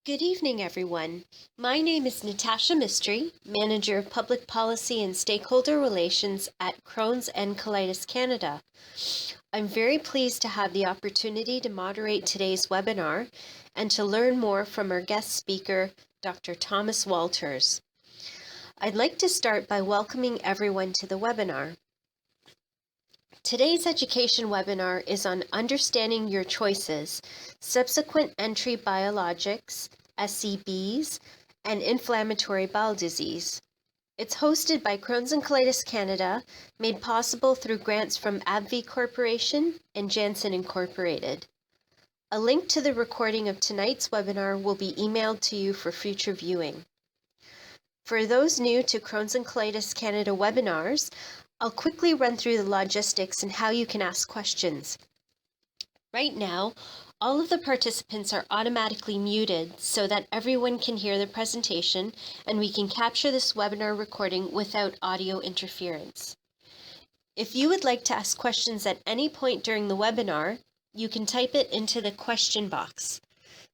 Good evening, everyone. My name is Natasha Mistry, Manager of Public Policy and Stakeholder Relations at Crohn's and Colitis Canada. I'm very pleased to have the opportunity to moderate today's webinar and to learn more from our guest speaker, Dr. Thomas Walters. I'd like to start by welcoming everyone to the webinar. Today's education webinar is on understanding your choices, subsequent entry biologics, SEBs, and inflammatory bowel disease. It's hosted by Crohn's and Colitis Canada, made possible through grants from AbbVie Corporation and Janssen Incorporated. A link to the recording of tonight's webinar will be emailed to you for future viewing. For those new to Crohn's and Colitis Canada webinars, I'll quickly run through the logistics and how you can ask questions. Right now, all of the participants are automatically muted so that everyone can hear the presentation and we can capture this webinar recording without audio interference. If you would like to ask questions at any point during the webinar, you can type it into the question box.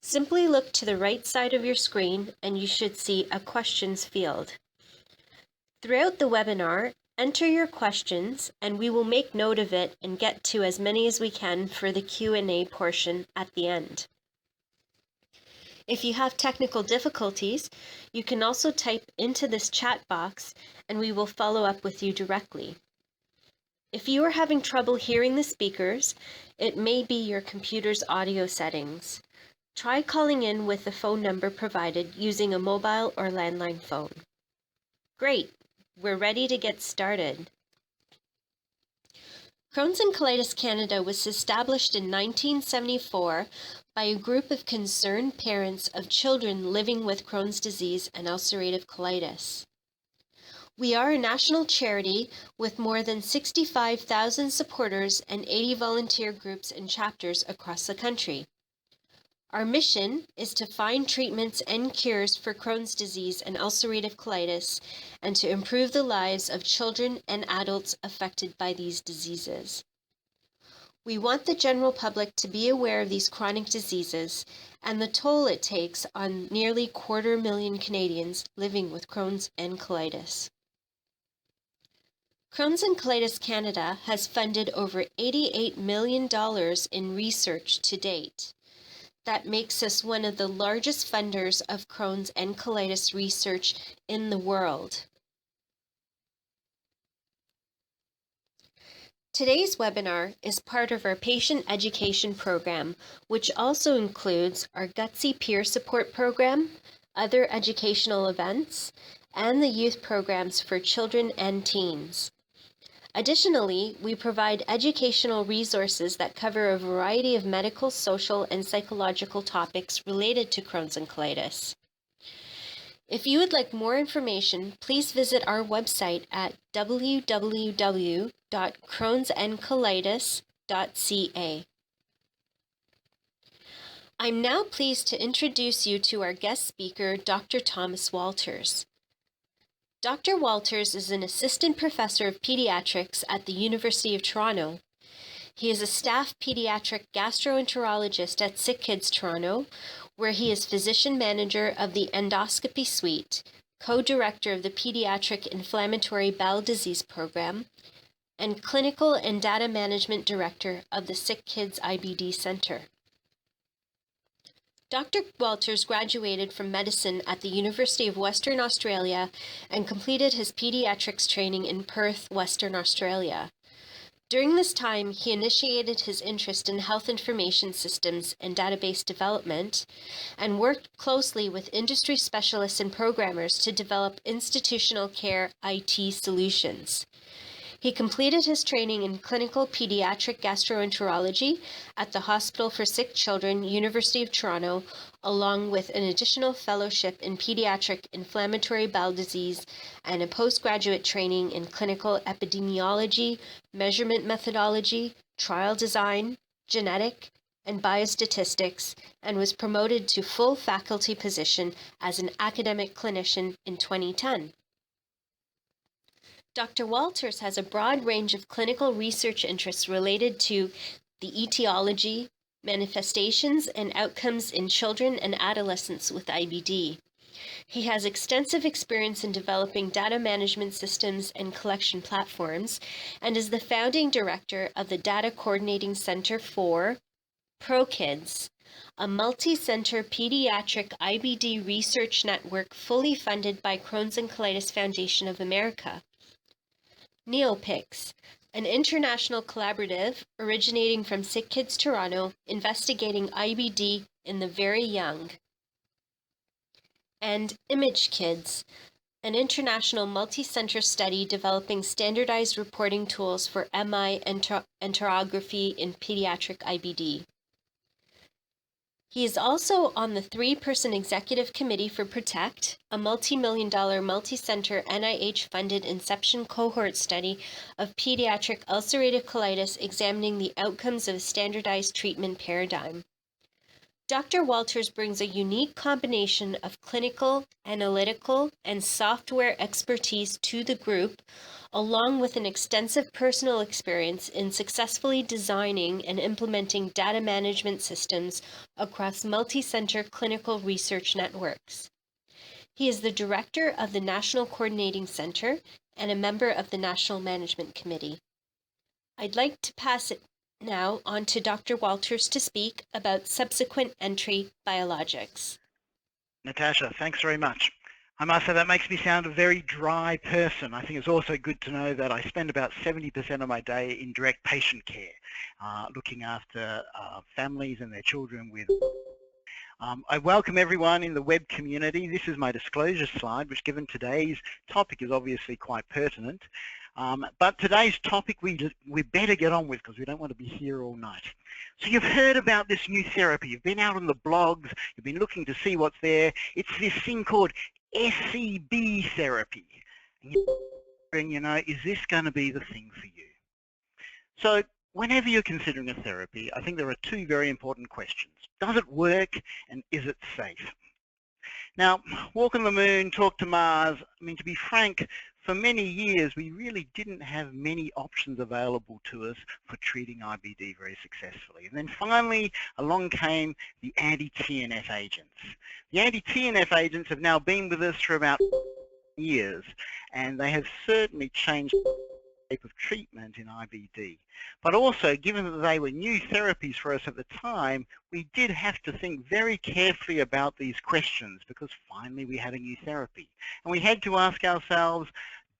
Simply look to the right side of your screen and you should see a questions field. Throughout the webinar, enter your questions and we will make note of it and get to as many as we can for the Q&A portion at the end. If you have technical difficulties, you can also type into this chat box and we will follow up with you directly. If you are having trouble hearing the speakers, it may be your computer's audio settings. Try calling in with the phone number provided using a mobile or landline phone. Great! We're ready to get started. Crohn's and Colitis Canada was established in 1974 by a group of concerned parents of children living with Crohn's disease and ulcerative colitis. We are a national charity with more than 65,000 supporters and 80 volunteer groups and chapters across the country. Our mission is to find treatments and cures for Crohn's disease and ulcerative colitis and to improve the lives of children and adults affected by these diseases. We want the general public to be aware of these chronic diseases and the toll it takes on nearly 250,000 Canadians living with Crohn's and colitis. Crohn's and Colitis Canada has funded over $88 million in research to date. That makes us one of the largest funders of Crohn's and colitis research in the world. Today's webinar is part of our patient education program, which also includes our Gutsy Peer Support Program, other educational events, and the youth programs for children and teens. Additionally, we provide educational resources that cover a variety of medical, social, and psychological topics related to Crohn's and colitis. If you would like more information, please visit our website at www.crohnsandcolitis.ca. I'm now pleased to introduce you to our guest speaker, Dr. Thomas Walters. Dr. Walters is an assistant professor of pediatrics at the University of Toronto. He is a staff pediatric gastroenterologist at Sick Kids Toronto, where he is physician manager of the endoscopy suite, co-director of the Pediatric Inflammatory Bowel Disease Program, and clinical and data management director of the Sick Kids IBD Center. Dr. Walters graduated from medicine at the University of Western Australia and completed his pediatrics training in Perth, Western Australia. During this time, he initiated his interest in health information systems and database development and worked closely with industry specialists and programmers to develop institutional care IT solutions. He completed his training in clinical pediatric gastroenterology at the Hospital for Sick Children, University of Toronto, along with an additional fellowship in pediatric inflammatory bowel disease and a postgraduate training in clinical epidemiology, measurement methodology, trial design, genetic, and biostatistics, and was promoted to full faculty position as an academic clinician in 2010. Dr. Walters has a broad range of clinical research interests related to the etiology, Manifestations and Outcomes in Children and Adolescents with IBD. He has extensive experience in developing data management systems and collection platforms, and is the founding director of the Data Coordinating Center for ProKids, a multi-center pediatric IBD research network fully funded by Crohn's and Colitis Foundation of America. NeoPix, an international collaborative originating from Sick Kids Toronto, investigating IBD in the very young. And Image Kids, an international multi-center study developing standardized reporting tools for MI enterography in pediatric IBD. He is also on the 3-person executive committee for PROTECT, a multi-million-dollar multi-center NIH-funded inception cohort study of pediatric ulcerative colitis examining the outcomes of a standardized treatment paradigm. Dr. Walters brings a unique combination of clinical, analytical, and software expertise to the group, along with an extensive personal experience in successfully designing and implementing data management systems across multi-center clinical research networks. He is the director of the National Coordinating Center and a member of the National Management Committee. I'd like to pass it now on to Dr. Walters to speak about subsequent entry biologics. Natasha, thanks very much. I must say that makes me sound a very dry person. I think it's also good to know that I spend about 70% of my day in direct patient care, looking after families and their children with I welcome everyone in the web community. This is my disclosure slide, which given today's topic is obviously quite pertinent. But today's topic we better get on with because we don't want to be here all night. So you've heard about this new therapy. You've been out on the blogs. You've been looking to see what's there. It's this thing called SEB therapy. And you're wondering, you know, is this going to be the thing for you? So whenever you're considering a therapy, I think there are two very important questions. Does it work and is it safe? Now, walk on the moon, talk to Mars. I mean, to be frank, for many years, we really didn't have many options available to us for treating IBD very successfully. And then finally, along came the anti-TNF agents. The anti-TNF agents have now been with us for about years, and they have certainly changed the shape of treatment in IBD. But also, given that they were new therapies for us at the time, we did have to think very carefully about these questions because finally we had a new therapy. And we had to ask ourselves,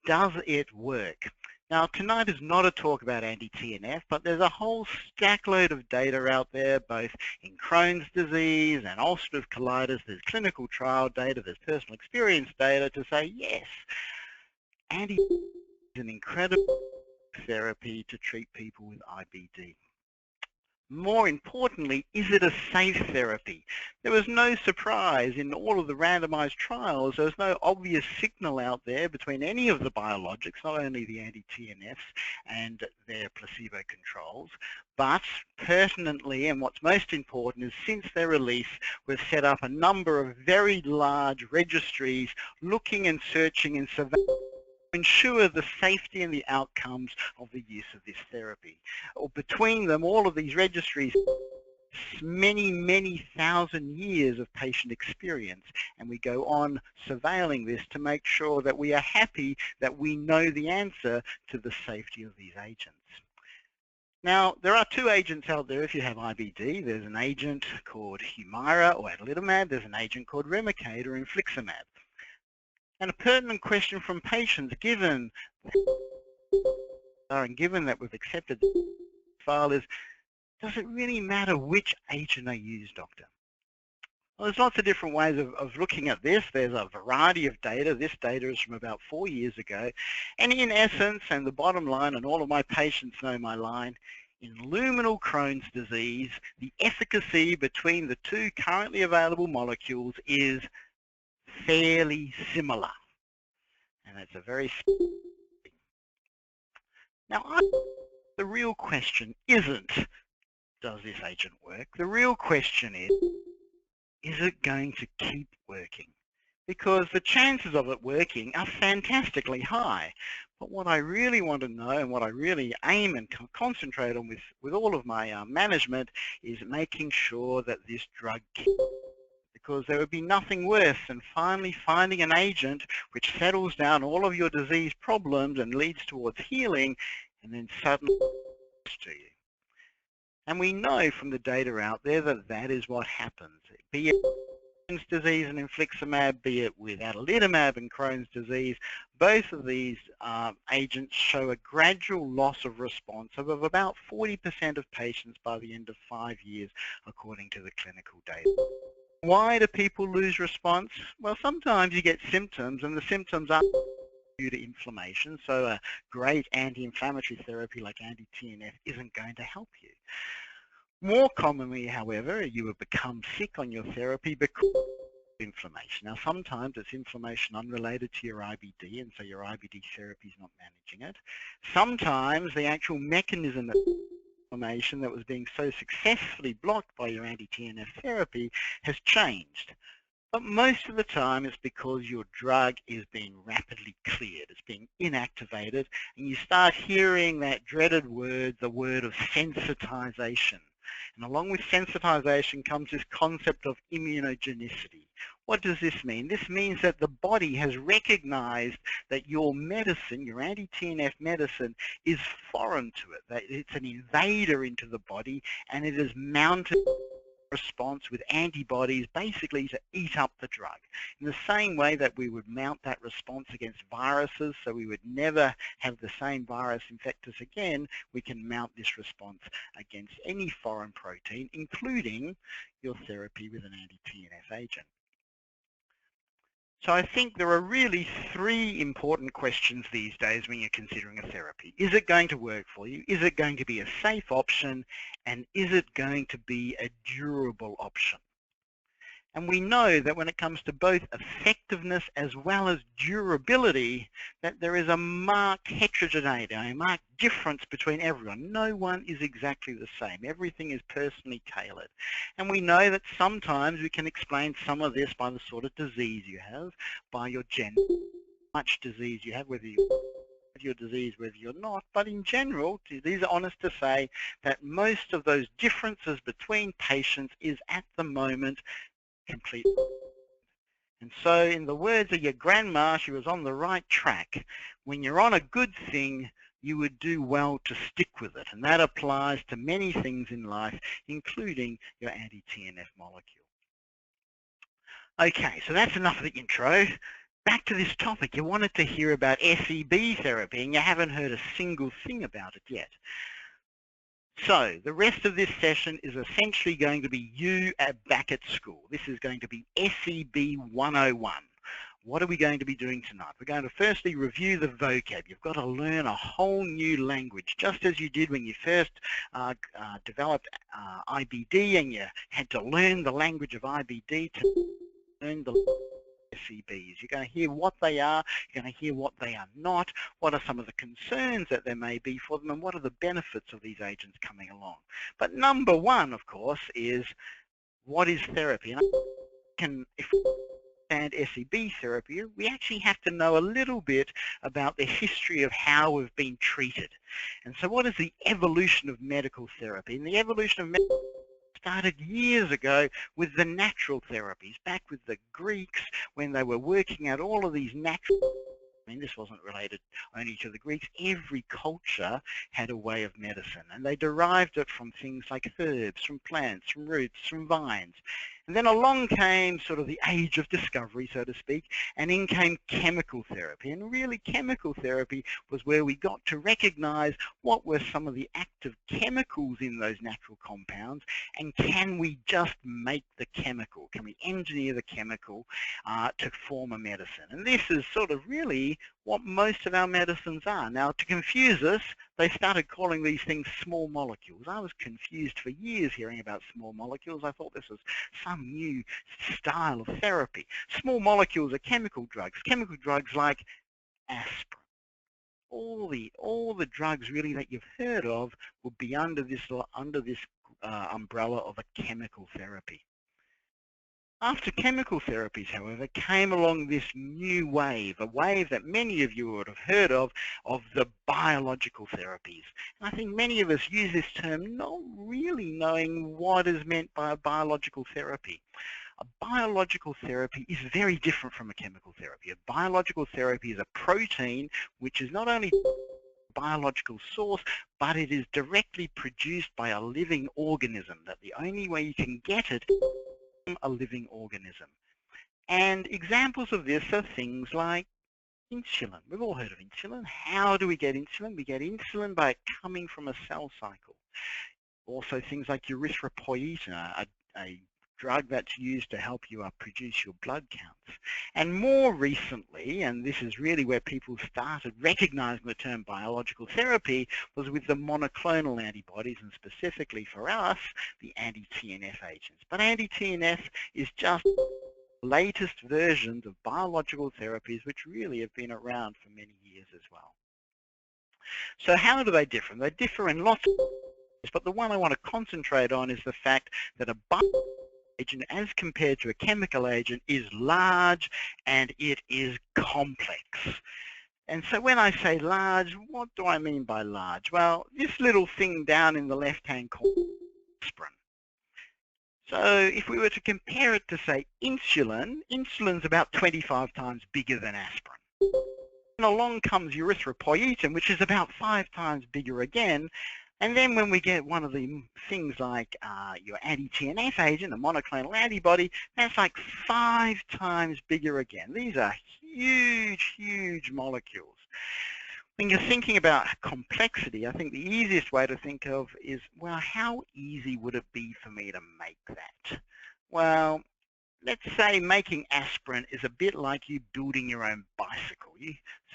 does it work? Now, tonight is not a talk about anti-TNF, but there's a whole stackload of data out there, both in Crohn's disease and ulcerative colitis. There's clinical trial data, there's personal experience data to say, yes, anti-TNF is an incredible therapy to treat people with IBD. More importantly, is it a safe therapy? There was no surprise in all of the randomized trials. There was no obvious signal out there between any of the biologics, not only the anti-TNFs and their placebo controls, but pertinently, and what's most important is since their release, we've set up a number of very large registries looking and searching and surveying ensure the safety and the outcomes of the use of this therapy. Or between them, all of these registries, many thousand years of patient experience, and we go on surveilling this to make sure that we are happy that we know the answer to the safety of these agents. Now, there are two agents out there if you have IBD. There's an agent called Humira or adalimumab. There's an agent called Remicade or infliximab. And a pertinent question from patients, given that we've accepted the file, is, does it really matter which agent I use, doctor? Well, there's lots of different ways of looking at this. There's a variety of data. This data is from about 4 years ago. And in essence, and the bottom line, and all of my patients know my line, in luminal Crohn's disease, the efficacy between the two currently available molecules is fairly similar, and that's a very now the real question isn't does this agent work. The real question is it going to keep working? Because the chances of it working are fantastically high, But what I really want to know and what I really aim and concentrate on with all of my management is making sure that this drug because there would be nothing worse than finally finding an agent which settles down all of your disease problems and leads towards healing and then suddenly to you. And we know from the data out there that that is what happens. Be it Crohn's disease and infliximab, be it with adalimumab and Crohn's disease, both of these agents show a gradual loss of response of about 40% of patients by the end of 5 years, according to the clinical data. Why do people lose response? Well, sometimes you get symptoms, and the symptoms are due to inflammation, so a great anti-inflammatory therapy like anti-TNF isn't going to help you. More commonly, however, you will become sick on your therapy because of inflammation. Now, sometimes it's inflammation unrelated to your IBD, and so your IBD therapy is not managing it. Sometimes the actual mechanism of inflammation that was being so successfully blocked by your anti-TNF therapy has changed. But most of the time it's because your drug is being rapidly cleared, it's being inactivated, and you start hearing that dreaded word, the word of sensitization. And along with sensitization comes this concept of immunogenicity. What does this mean? This means that the body has recognized that your medicine, your anti-TNF medicine, is foreign to it, that it's an invader into the body, and it has mounted response with antibodies basically to eat up the drug. In the same way that we would mount that response against viruses, so we would never have the same virus infect us again, we can mount this response against any foreign protein, including your therapy with an anti-TNF agent. So I think there are really 3 important questions these days when you're considering a therapy. Is it going to work for you? Is it going to be a safe option? And is it going to be a durable option? And we know that when it comes to both effectiveness as well as durability, that there is a marked heterogeneity, a marked difference between everyone. No one is exactly the same. Everything is personally tailored. And we know that sometimes we can explain some of this by the sort of disease you have, by your gender, how much disease you have, whether you have your disease, whether you're not. But in general, these are honest to say that most of those differences between patients is at the moment complete. And so in the words of your grandma, she was on the right track. When you're on a good thing, you would do well to stick with it. And that applies to many things in life, including your anti-TNF molecule. Okay, so that's enough of the intro. Back to this topic. You wanted to hear about SEB therapy, and you haven't heard a single thing about it yet. So the rest of this session is essentially going to be you back at school. This is going to be SEB 101. What are we going to be doing tonight? We're going to firstly review the vocab. You've got to learn a whole new language, just as you did when you first developed IBD and you had to learn the language of IBD to learn the SEBs. You're going to hear what they are, you're going to hear what they are not, what are some of the concerns that there may be for them, and what are the benefits of these agents coming along. But number one, of course, is what is therapy? And if we understand SEB therapy, we actually have to know a little bit about the history of how we've been treated. And so what is the evolution of medical therapy? And the evolution of medical started years ago with the natural therapies, back with the Greeks when they were working out all of these natural, I mean, this wasn't related only to the Greeks. Every culture had a way of medicine, and they derived it from things like herbs, from plants, from roots, from vines. And then along came sort of the age of discovery, so to speak, and in came chemical therapy. And really chemical therapy was where we got to recognize what were some of the active chemicals in those natural compounds, and can we just make the chemical? Can we engineer the chemical to form a medicine? And this is sort of really what most of our medicines are. Now, to confuse us, they started calling these things small molecules. I was confused for years hearing about small molecules. I thought this was some new style of therapy. Small molecules are chemical drugs like aspirin. All the drugs really that you've heard of would be under this umbrella of a chemical therapy. After chemical therapies, however, came along this new wave, a wave that many of you would have heard of the biological therapies. And I think many of us use this term not really knowing what is meant by a biological therapy. A biological therapy is very different from a chemical therapy. A biological therapy is a protein which is not only biological source, but it is directly produced by a living organism, that the only way you can get it a living organism. And examples of this are things like insulin. We've all heard of insulin. How do we get insulin? We get insulin by it coming from a cell cycle. Also things like erythropoietin, a drug that's used to help you produce your blood counts. And more recently, and this is really where people started recognizing the term biological therapy, was with the monoclonal antibodies, and specifically for us, the anti-TNF agents. But anti-TNF is just latest versions of biological therapies which really have been around for many years as well. So how do they differ? They differ in lots of ways, but the one I want to concentrate on is the fact that a biological agent, as compared to a chemical agent, is large and it is complex. And so when I say large, what do I mean by large? Well, this little thing down in the left-hand corner is aspirin. So if we were to compare it to, say, insulin's about 25 times bigger than aspirin. And along comes erythropoietin, which is about 5 times bigger again. And then when we get one of the things like your anti-TNF agent, a monoclonal antibody, that's like 5 times bigger again. These are huge, huge molecules. When you're thinking about complexity, I think the easiest way to think of is, well, how easy would it be for me to make that? Well, let's say making aspirin is a bit like you building your own bicycle.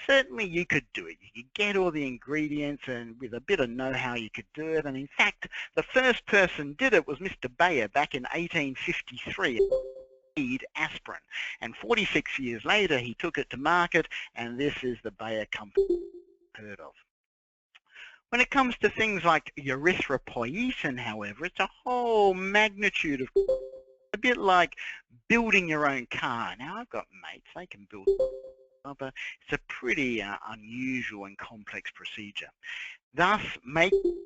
Certainly you could do it. You could get all the ingredients, and with a bit of know-how you could do it. And in fact, the first person did it was Mr. Bayer back in 1853. Made aspirin. And 46 years later, he took it to market, and this is the Bayer company heard of. When it comes to things like erythropoietin, however, it's a whole magnitude of, a bit like building your own car. Now, I've got mates, they can build, but it's a pretty unusual and complex procedure. Thus, making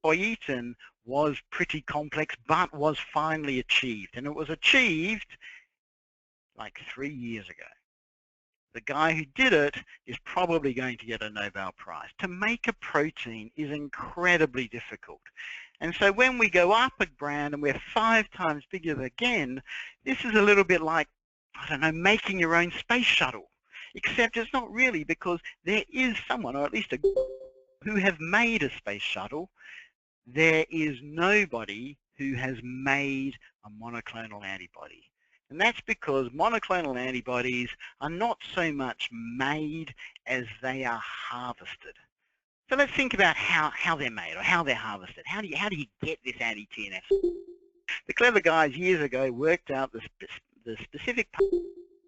erythropoietin was pretty complex, but was finally achieved. And it was achieved like 3 years ago. The guy who did it is probably going to get a Nobel Prize. To make a protein is incredibly difficult. And so when we go up a brand and we're 5 times bigger again, this is a little bit like, I don't know, making your own space shuttle. Except it's not really, because there is someone, or at least a who have made a space shuttle. There is nobody who has made a monoclonal antibody. And that's because monoclonal antibodies are not so much made as they are harvested. So let's think about how they're made, or how they're harvested. How do you get this anti-TNF? The clever guys years ago worked out the specific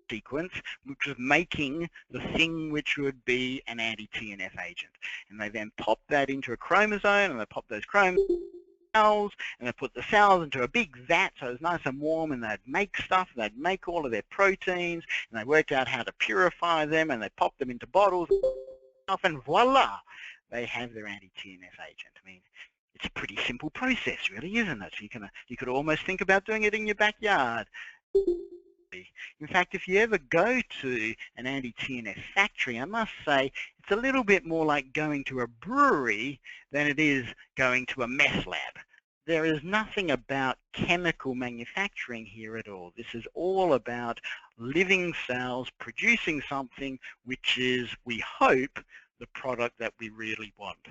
sequence which was making the thing which would be an anti-TNF agent. And they then popped that into a chromosome, and they popped those chromosomes cells, and they put the cells into a big vat so it was nice and warm, and they'd make stuff, and they'd make all of their proteins, and they worked out how to purify them, and they popped them into bottles, and voila, they have their anti-TNF agent. I mean, it's a pretty simple process, really, isn't it? You could almost think about doing it in your backyard. In fact, if you ever go to an anti-TNF factory, I must say it's a little bit more like going to a brewery than it is going to a meth lab. There is nothing about chemical manufacturing here at all. This is all about living cells producing something which is, we hope, the product that we really want.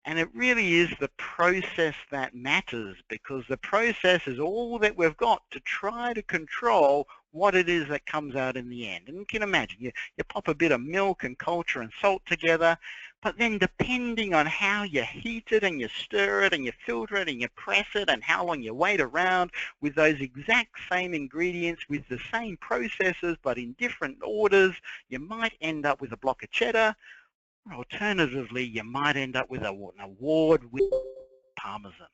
And it really is the process that matters, because the process is all that we've got to try to control what it is that comes out in the end. And you can imagine, you pop a bit of milk and culture and salt together, but then depending on how you heat it and you stir it and you filter it and you press it and how long you wait around with those exact same ingredients with the same processes but in different orders, you might end up with a block of cheddar. Alternatively, you might end up with an award-winning Parmesan.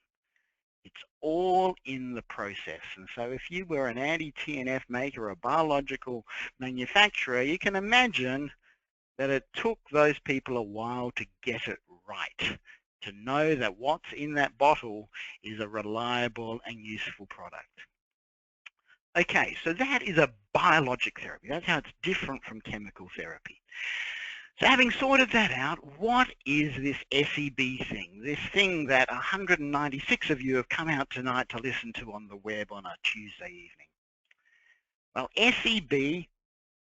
It's all in the process. And so if you were an anti-TNF maker or a biological manufacturer, you can imagine that it took those people a while to get it right, to know that what's in that bottle is a reliable and useful product. Okay, so that is a biologic therapy. That's how it's different from chemical therapy. So having sorted that out, what is this SEB thing? This thing that 196 of you have come out tonight to listen to on the web on a Tuesday evening. Well, SEB,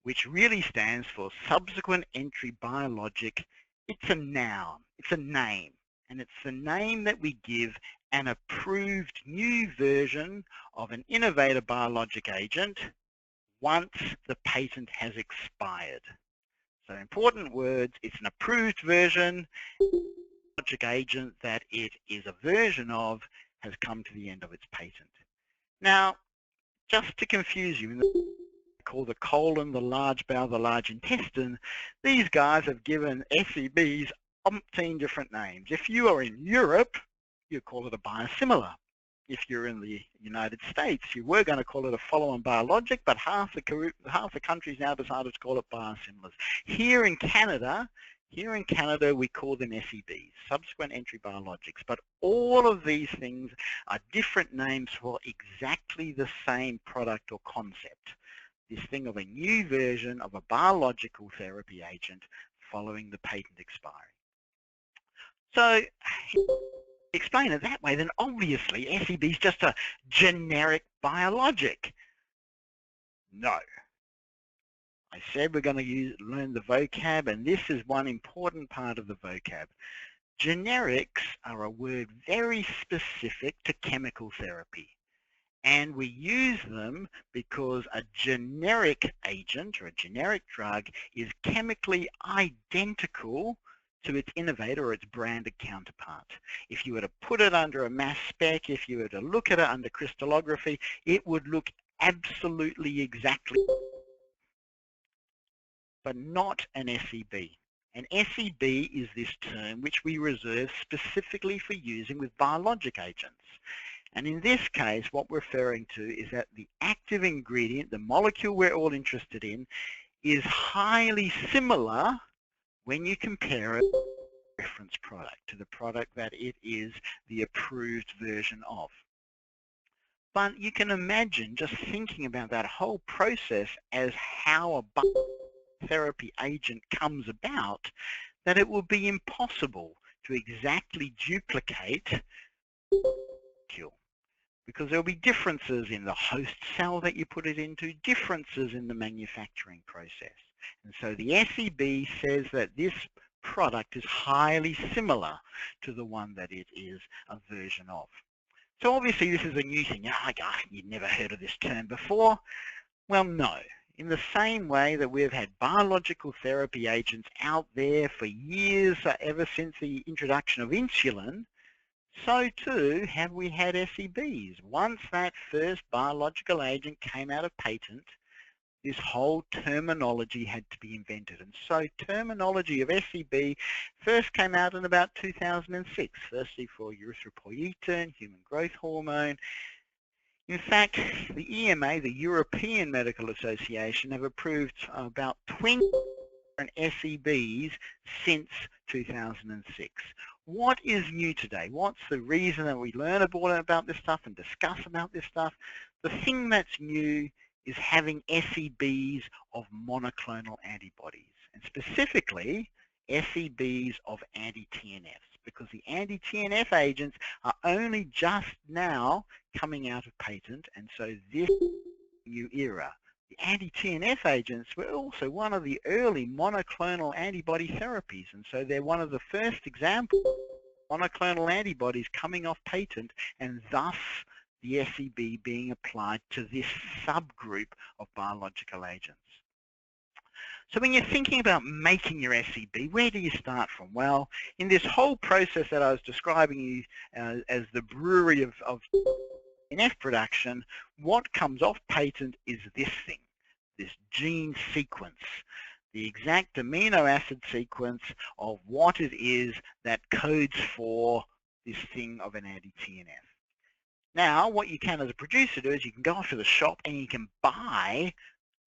which really stands for Subsequent Entry Biologic, it's a noun, it's a name, and it's the name that we give an approved new version of an innovative biologic agent once the patent has expired. So important words, it's an approved version, biologic agent that it is a version of has come to the end of its patent. Now, just to confuse you, in the call the colon, the large bowel, the large intestine, these guys have given SEBs umpteen different names. If you are in Europe, you call it a biosimilar. If you're in the United States, you were going to call it a follow-on biologic, but half the countries now decided to call it biosimilars. Here in Canada, we call them SEBs, subsequent entry biologics, but all of these things are different names for exactly the same product or concept. This thing of a new version of a biological therapy agent following the patent expiry. So, explain it that way, then obviously SEB is just a generic biologic. No. I said we're going to learn the vocab, and this is one important part of the vocab. Generics are a word very specific to chemical therapy, and we use them because a generic agent or a generic drug is chemically identical to its innovator or its branded counterpart. If you were to put it under a mass spec, if you were to look at it under crystallography, it would look absolutely exactly, but not an SEB. An SEB is this term which we reserve specifically for using with biologic agents. And in this case, what we're referring to is that the active ingredient, the molecule we're all interested in, is highly similar when you compare it to the reference product, to the product that it is the approved version of. But you can imagine just thinking about that whole process as how a biotherapy agent comes about, that it will be impossible to exactly duplicate the molecule, because there will be differences in the host cell that you put it into, differences in the manufacturing process. And so the SEB says that this product is highly similar to the one that it is a version of. So obviously this is a new thing. Oh, you'd never heard of this term before. Well, no. In the same way that we've had biological therapy agents out there for years, ever since the introduction of insulin, so too have we had SEBs. Once that first biological agent came out of patent, this whole terminology had to be invented. And so terminology of SEB first came out in about 2006, firstly for erythropoietin, human growth hormone. In fact, the EMA, the European Medical Association, have approved about 20 different SEBs since 2006. What is new today? What's the reason that we learn about this stuff and discuss about this stuff? The thing that's new is having SEBs of monoclonal antibodies, and specifically SEBs of anti-TNFs, because the anti-TNF agents are only just now coming out of patent, and so this new era. The anti-TNF agents were also one of the early monoclonal antibody therapies, and so they're one of the first examples of monoclonal antibodies coming off patent, and thus the SEB being applied to this subgroup of biological agents. So when you're thinking about making your SEB, where do you start from? Well, in this whole process that I was describing you as the brewery of TNF production, what comes off patent is this thing, this gene sequence, the exact amino acid sequence of what it is that codes for this thing of an anti-TNF. Now, what you can as a producer do is you can go off to the shop and you can buy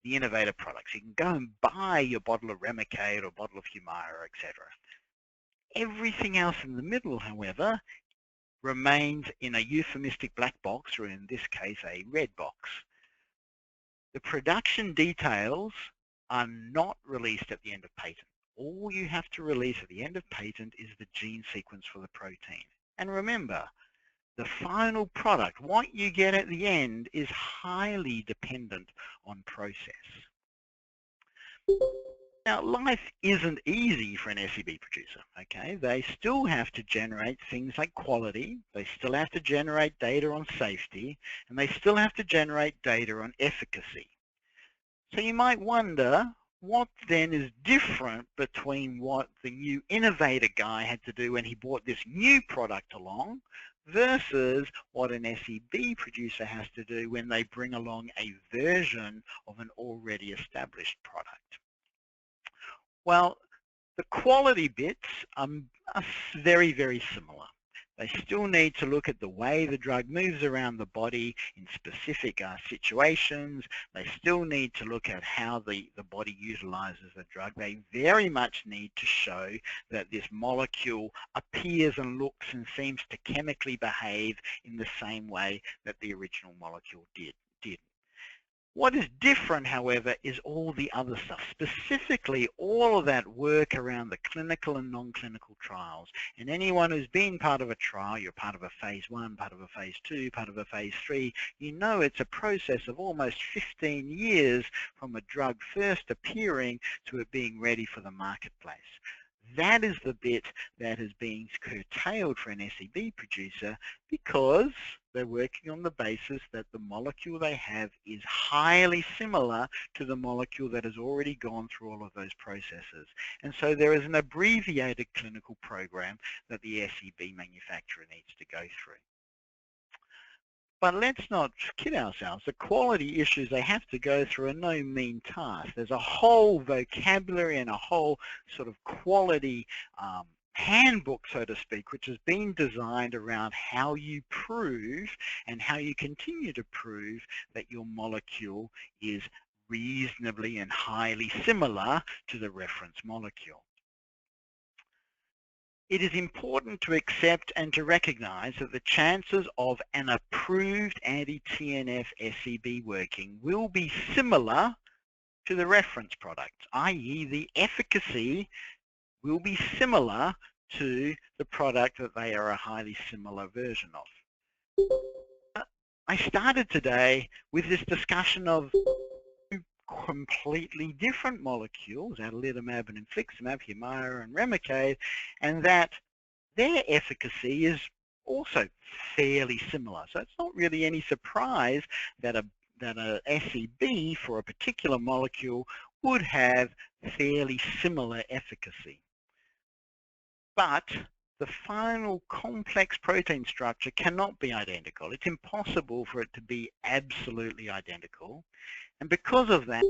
the innovator products. You can go and buy your bottle of Remicade or bottle of Humira, etc. Everything else in the middle, however, remains in a euphemistic black box, or in this case, a red box. The production details are not released at the end of patent. All you have to release at the end of patent is the gene sequence for the protein. And remember, the final product, what you get at the end, is highly dependent on process. Now, life isn't easy for an SEB producer, okay? They still have to generate things like quality, they still have to generate data on safety, and they still have to generate data on efficacy. So you might wonder, what then is different between what the new innovator guy had to do when he brought this new product along versus what an SEB producer has to do when they bring along a version of an already established product? Well, the quality bits are very, very similar. They still need to look at the way the drug moves around the body in specific situations. They still need to look at how the body utilizes the drug. They very much need to show that this molecule appears and looks and seems to chemically behave in the same way that the original molecule did. What is different, however, is all the other stuff, specifically all of that work around the clinical and non-clinical trials. And anyone who's been part of a trial, you're part of a phase 1, part of a phase 2, part of a phase 3, you know it's a process of almost 15 years from a drug first appearing to it being ready for the marketplace. That is the bit that is being curtailed for an SEB producer because they're working on the basis that the molecule they have is highly similar to the molecule that has already gone through all of those processes. And so there is an abbreviated clinical program that the SEB manufacturer needs to go through. But let's not kid ourselves. The quality issues they have to go through are no mean task. There's a whole vocabulary and a whole sort of quality handbook, so to speak, which has been designed around how you prove and how you continue to prove that your molecule is reasonably and highly similar to the reference molecule. It is important to accept and to recognize that the chances of an approved anti-TNF SEB working will be similar to the reference product, i.e. the efficacy will be similar to the product that they are a highly similar version of. I started today with this discussion of completely different molecules, adalimumab and infliximab, Humira and Remicade, and that their efficacy is also fairly similar. So it's not really any surprise that a SEB for a particular molecule would have fairly similar efficacy. But the final complex protein structure cannot be identical. It's impossible for it to be absolutely identical. And because of that,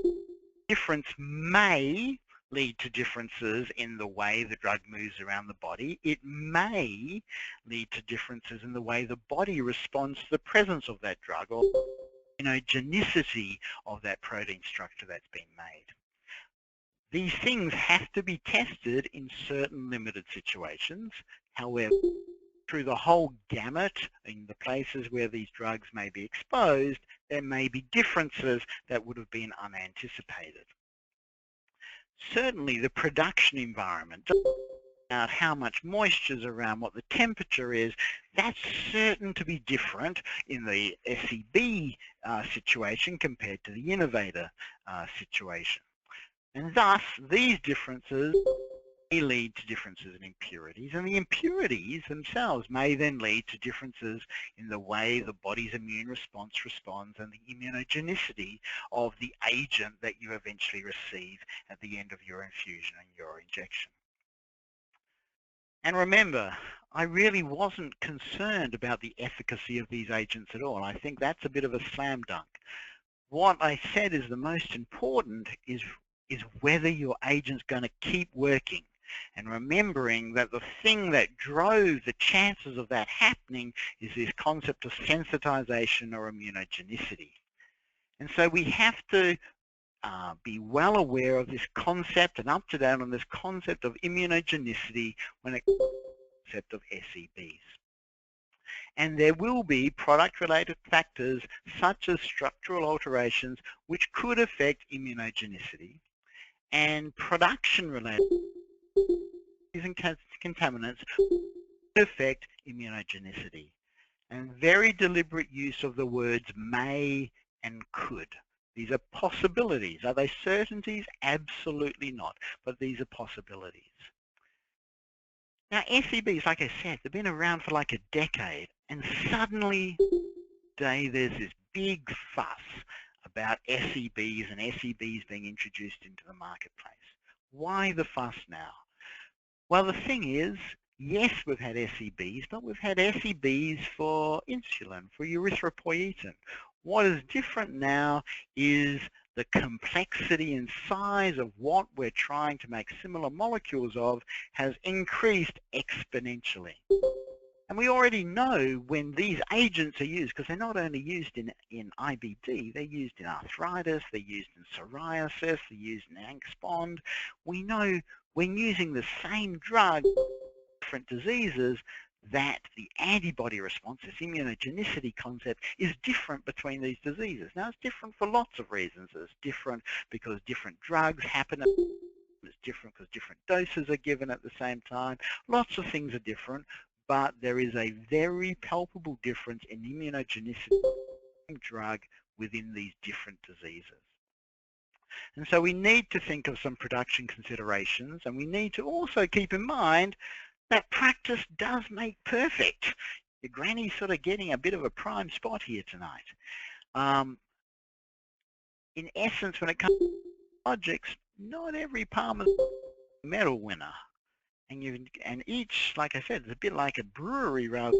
difference may lead to differences in the way the drug moves around the body. It may lead to differences in the way the body responds to the presence of that drug or genicity of that protein structure that's been made. These things have to be tested in certain limited situations. However, through the whole gamut in the places where these drugs may be exposed, there may be differences that would have been unanticipated. Certainly the production environment, about how much moisture is around, what the temperature is, that's certain to be different in the SEB situation compared to the innovator situation. And thus, these differences may lead to differences in impurities, and the impurities themselves may then lead to differences in the way the body's immune response responds and the immunogenicity of the agent that you eventually receive at the end of your infusion and your injection. And remember, I really wasn't concerned about the efficacy of these agents at all. I think that's a bit of a slam dunk. What I said is the most important is whether your agent's going to keep working. And remembering that the thing that drove the chances of that happening is this concept of sensitization or immunogenicity. And so we have to be well aware of this concept and up to date on this concept of immunogenicity when it comes to the concept of SEBs. And there will be product-related factors such as structural alterations which could affect immunogenicity, and production-related and contaminants could affect immunogenicity. And very deliberate use of the words may and could. These are possibilities. Are they certainties? Absolutely not. But these are possibilities. Now, SEBs, like I said, they've been around for like a decade, and suddenly today there's this big fuss about SEBs and SEBs being introduced into the marketplace. Why the fuss now? Well, the thing is, yes, we've had SEBs, but we've had SEBs for insulin, for erythropoietin. What is different now is the complexity and size of what we're trying to make similar molecules of has increased exponentially. And we already know when these agents are used, because they're not only used in IBD, they're used in arthritis, they're used in psoriasis, they're used in angst. We know when using the same drug for different diseases that the antibody response, this immunogenicity concept, is different between these diseases. Now, it's different for lots of reasons. It's different because different drugs happen. It's different because different doses are given at the same time. Lots of things are different, but there is a very palpable difference in immunogenicity of the drug within these different diseases. And so we need to think of some production considerations, and we need to also keep in mind that practice does make perfect. Your granny's sort of getting a bit of a prime spot here tonight. In essence, when it comes to biologics, not every Palmer's a medal winner. And each, like I said, is a bit like a brewery rather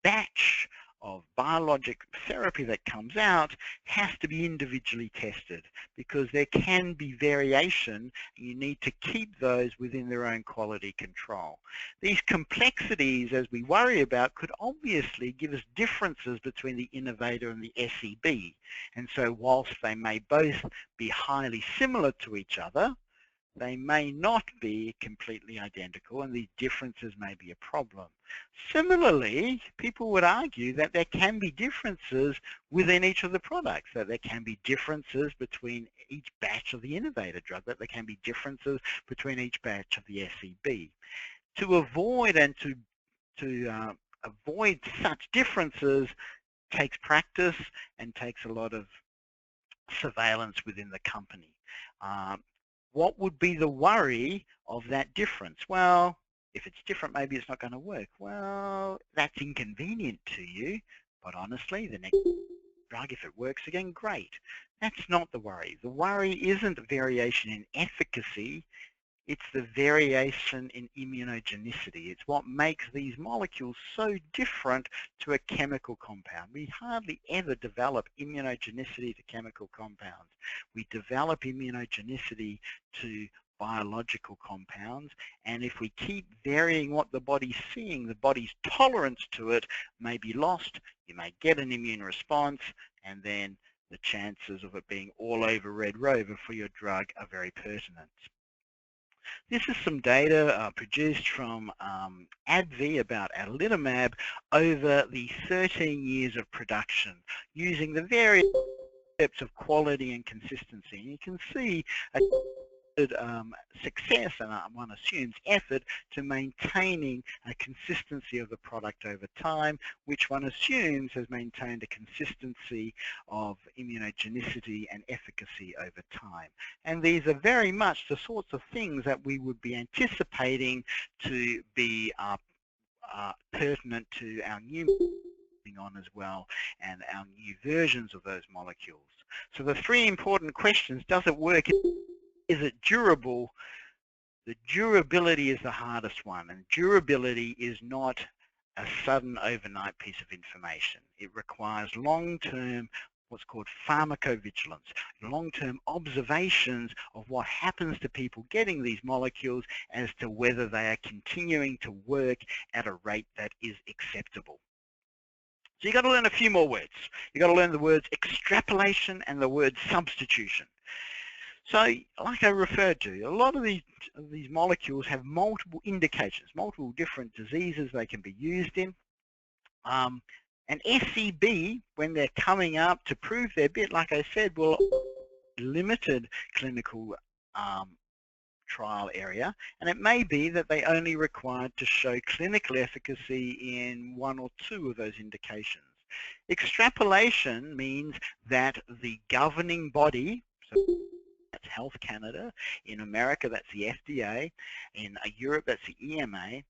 batch of biologic therapy that comes out has to be individually tested because there can be variation and you need to keep those within their own quality control. These complexities, as we worry about, could obviously give us differences between the innovator and the SEB. And so whilst they may both be highly similar to each other, they may not be completely identical, and these differences may be a problem. Similarly, people would argue that there can be differences within each of the products, that there can be differences between each batch of the innovator drug, that there can be differences between each batch of the SEB. To avoid and to avoid such differences takes practice and takes a lot of surveillance within the company. What would be the worry of that difference? Well, if it's different, maybe it's not going to work. Well, that's inconvenient to you, but honestly, the next drug, if it works again, great. That's not the worry. The worry isn't the variation in efficacy, it's the variation in immunogenicity. It's what makes these molecules so different to a chemical compound. We hardly ever develop immunogenicity to chemical compounds. We develop immunogenicity to biological compounds, and if we keep varying what the body's seeing, the body's tolerance to it may be lost. You may get an immune response, and then the chances of it being all over Red Rover for your drug are very pertinent. This is some data produced from AbbVie about adalimumab over the 13 years of production using the various steps of quality and consistency. And you can see a success, and one assumes effort, to maintaining a consistency of the product over time, which one assumes has maintained a consistency of immunogenicity and efficacy over time. And these are very much the sorts of things that we would be anticipating to be pertinent to our new on as well, and our new versions of those molecules. So the three important questions: does it work? Is it durable? The durability is the hardest one, and durability is not a sudden overnight piece of information. It requires long-term what's called pharmacovigilance, long-term observations of what happens to people getting these molecules as to whether they are continuing to work at a rate that is acceptable. So you've got to learn a few more words. You've got to learn the words extrapolation and the word substitution. So, like I referred to, a lot of these molecules have multiple indications, multiple different diseases they can be used in. An SEB, when they're coming up to prove their bit, like I said, will limited clinical trial area, and it may be that they only required to show clinical efficacy in 1 or 2 of those indications. Extrapolation means that the governing body, so that's Health Canada, in America that's the FDA, in Europe that's the EMA,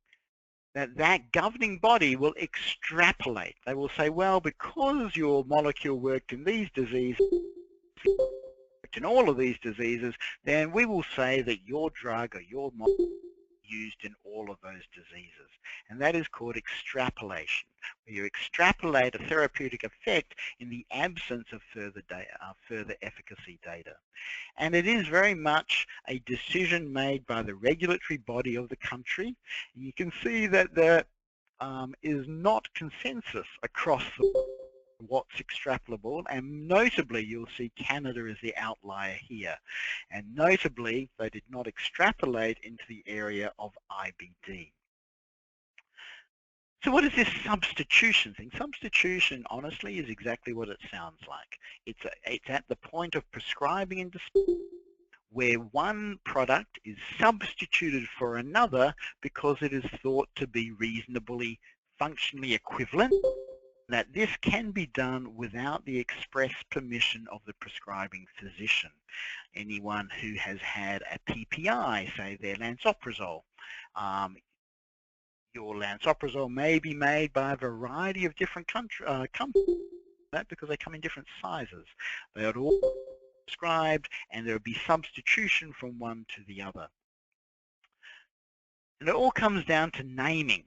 that governing body will extrapolate. They will say, well, because your molecule worked in these diseases, in all of these diseases, then we will say that your drug or your molecule is used in all of those diseases. And that is called extrapolation, where you extrapolate a therapeutic effect in the absence of further efficacy data. And it is very much a decision made by the regulatory body of the country. You can see that there is not consensus across what's extrapolable, and notably you'll see Canada is the outlier here, and notably they did not extrapolate into the area of IBD. So what is this substitution thing? Substitution, honestly, is exactly what it sounds like. It's at the point of prescribing and dispensing, where one product is substituted for another because it is thought to be reasonably functionally equivalent, that this can be done without the express permission of the prescribing physician. Anyone who has had a PPI, say their lansoprazole, your lansoprazole may be made by a variety of different companies, because they come in different sizes. They are all prescribed, and there will be substitution from one to the other. And it all comes down to naming.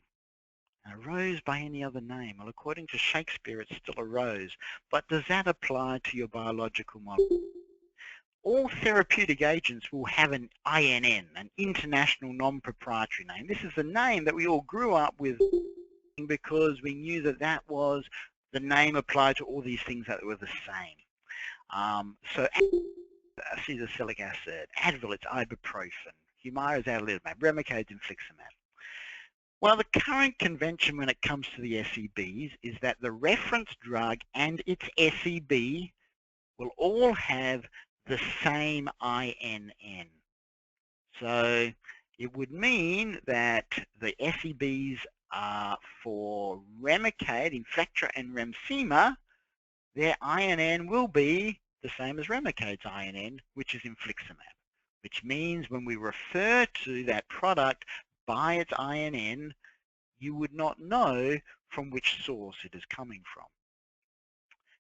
A rose by any other name? Well, according to Shakespeare, it's still a rose. But does that apply to your biological molecule? All therapeutic agents will have an INN, an international non-proprietary name. This is the name that we all grew up with because we knew that that was the name applied to all these things that were the same. So acetylsalicylic acid, Advil, it's ibuprofen, Humira is adalimumab, Remicade, infliximab. Well, the current convention when it comes to the SEBs is that the reference drug and its SEB will all have the same INN. So it would mean that the SEBs are for Remicade, Inflectra, and Remsima. Their INN will be the same as Remicade's INN, which is infliximab, which means when we refer to that product by its INN, you would not know from which source it is coming from.